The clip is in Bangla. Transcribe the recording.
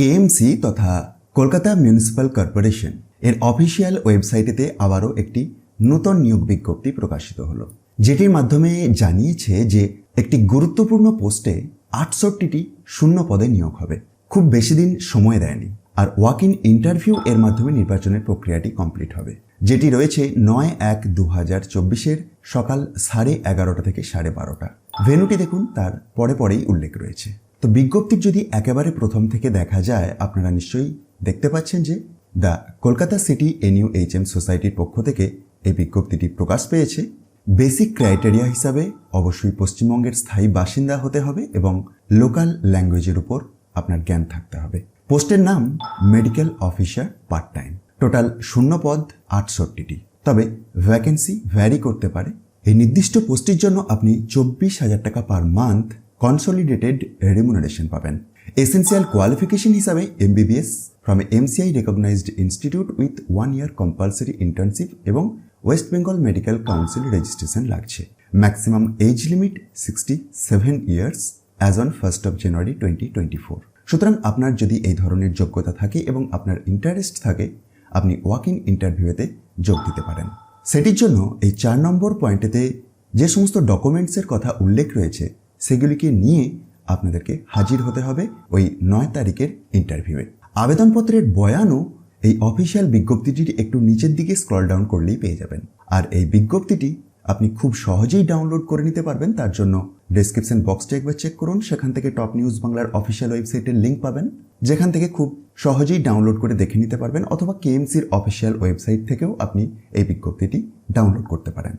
কেএমসি তথা কলকাতা মিউনিসিপ্যাল কর্পোরেশন এর অফিসিয়াল ওয়েবসাইটেতে আবারও একটি নতুন নিয়োগ বিজ্ঞপ্তি প্রকাশিত হলো, যেটির মাধ্যমে জানিয়েছে যে একটি গুরুত্বপূর্ণ পোস্টে ৬৮টি শূন্য পদে নিয়োগ হবে। খুব বেশি দিন সময় দেয়নি, আর ওয়াক ইন ইন্টারভিউ এর মাধ্যমে নির্বাচনের প্রক্রিয়াটি কমপ্লিট হবে, যেটি রয়েছে ৯/১/২০২৪ সকাল 11:30 থেকে 12:30। ভেন্যুটি দেখুন, তার পরেই উল্লেখ রয়েছে। তো বিজ্ঞপ্তির যদি একেবারে প্রথম থেকে দেখা যায়, আপনারা নিশ্চয়ই দেখতে পাচ্ছেন যে দ্য কলকাতা সিটি NUHM সোসাইটির পক্ষ থেকে এই বিজ্ঞপ্তিটি প্রকাশ পেয়েছে। বেসিক ক্রাইটেরিয়া হিসাবে অবশ্যই পশ্চিমবঙ্গের স্থায়ী বাসিন্দা হতে হবে এবং লোকাল ল্যাঙ্গুয়েজের উপর আপনার জ্ঞান থাকতে হবে। পোস্টের নাম medical officer part time. Total শূন্য পদ ৬৮টি, তবে ভ্যাকেন্সি ভ্যারি করতে পারে। এই নির্দিষ্ট পোস্টের জন্য আপনি 24,000 টাকা পার মান্থ কনসলিডেটেড রেমুনারেশন পাবেন। এসেন্সিয়াল কোয়ালিফিকেশন হিসাবে MBBS from MCI recognised institute with 1 year compulsory internship এবং West Bengal medical council registration লাগছে। Maximum age limit 67 years as on 1st of January 2024। সুতরাং আপনার যদি এই ধরনের যোগ্যতা থাকে এবং আপনার ইন্টারেস্ট থাকে, আপনি ওয়াক ইন ইন্টারভিউতে যোগ দিতে পারেন। সেটির জন্য এই 4 নম্বর পয়েন্টেতে যে সমস্ত ডকুমেন্টসের কথা উল্লেখ রয়েছে, সেগুলিকে নিয়ে আপনাদেরকে হাজির হতে হবে ওই 9 তারিখের ইন্টারভিউয়ে। আবেদনপত্রের বয়ানও এই অফিসিয়াল বিজ্ঞপ্তিটির একটু নিচের দিকে স্ক্রল ডাউন করলেই পেয়ে যাবেন। আর এই বিজ্ঞপ্তিটি আপনি খুব সহজেই ডাউনলোড করে নিতে পারবেন। তার জন্য ডেসক্রিপশন বক্সটা একবার চেক করুন, সেখান থেকে টপ নিউজ বাংলার অফিসিয়াল ওয়েবসাইটের লিঙ্ক পাবেন, যেখান থেকে খুব সহজেই ডাউনলোড করে দেখে নিতে পারবেন, অথবা কেএমসির অফিসিয়াল ওয়েবসাইট থেকেও আপনি এই বিজ্ঞপ্তিটি ডাউনলোড করতে পারেন।